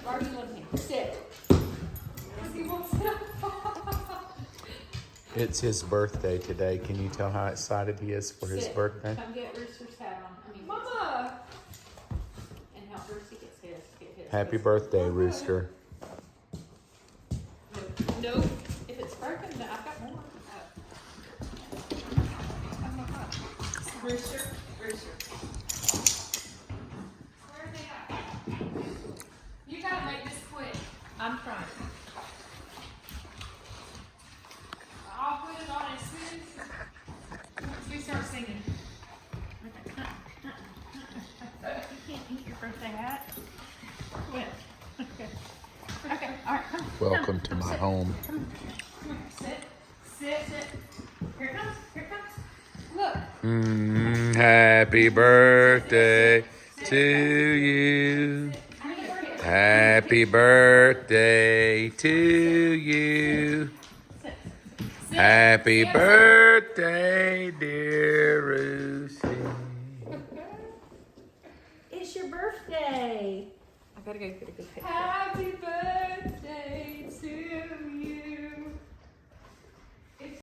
Barbie loves me. Sit. He won't sit up. It's his birthday today. Can you tell how excited he is for his birthday? Come get Rooster's hat on. Mama! And help Roosty get his. Happy birthday, Rooster. No. If it's broken, then I've got more. Rooster. Where are they at? You gotta make this quick. I'm trying. I'll put it on as soon as we start singing. You can't eat your birthday hat. Quit. Okay. All right. Come. Welcome to my home. Come here. Sit. Here it comes. Look. Happy birthday to you. Happy birthday to you. Happy birthday, dear Lucy. It's your birthday. I gotta go get a good picture. Happy birthday